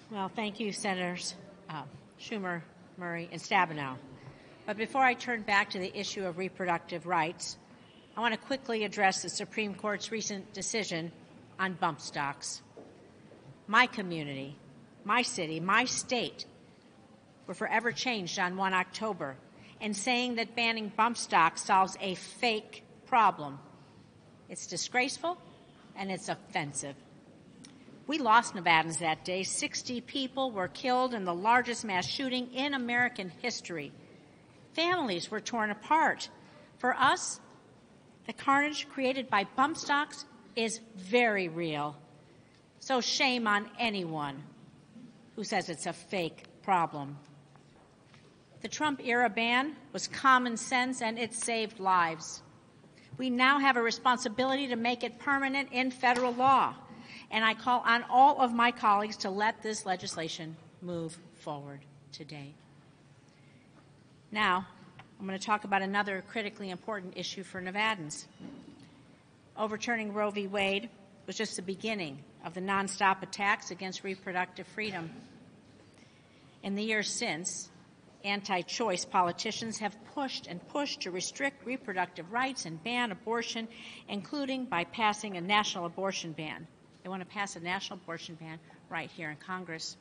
Well, thank you, Senators Schumer, Murray, and Stabenow. But before I turn back to the issue of reproductive rights, I want to quickly address the Supreme Court's recent decision on bump stocks. My community, my city, my state were forever changed on 1 October, and saying that banning bump stocks solves a fake problem. It's disgraceful and it's offensive. We lost Nevadans that day. 60 people were killed in the largest mass shooting in American history. Families were torn apart. For us, the carnage created by bump stocks is very real. So shame on anyone who says it's a fake problem. The Trump-era ban was common sense, and it saved lives. We now have a responsibility to make it permanent in federal law, and I call on all of my colleagues to let this legislation move forward today. Now, I'm going to talk about another critically important issue for Nevadans. Overturning Roe v. Wade was just the beginning of the nonstop attacks against reproductive freedom. In the years since, anti-choice politicians have pushed and pushed to restrict reproductive rights and ban abortion, including by passing a national abortion ban. They want to pass a national abortion ban right here in Congress.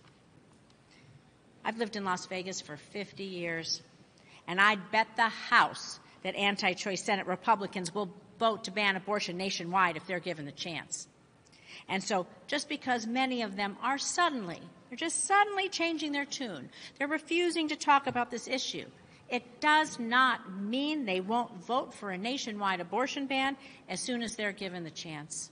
I've lived in Las Vegas for 50 years, and I'd bet the house that anti-choice Senate Republicans will vote to ban abortion nationwide if they're given the chance. And so just because many of them are they're just suddenly changing their tune, they're refusing to talk about this issue, it does not mean they won't vote for a nationwide abortion ban as soon as they're given the chance.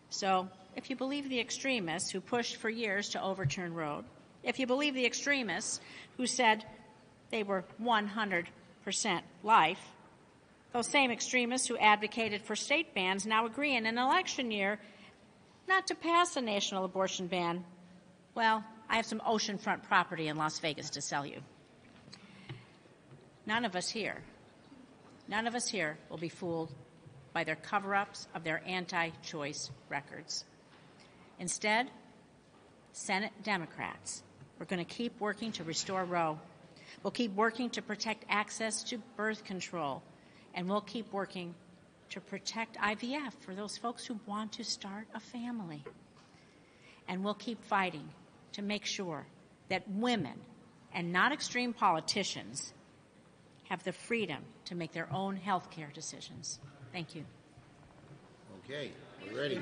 So if you believe the extremists who pushed for years to overturn Roe, if you believe the extremists who said they were 100% life, those same extremists who advocated for state bans now agree in an election year not to pass a national abortion ban. Well, I have some oceanfront property in Las Vegas to sell you. None of us here will be fooled by their cover-ups of their anti-choice records. Instead, Senate Democrats, we're going to keep working to restore Roe. We'll keep working to protect access to birth control. And we'll keep working to protect IVF for those folks who want to start a family. And we'll keep fighting to make sure that women, and not extreme politicians, have the freedom to make their own health care decisions. Thank you. Okay, we're ready.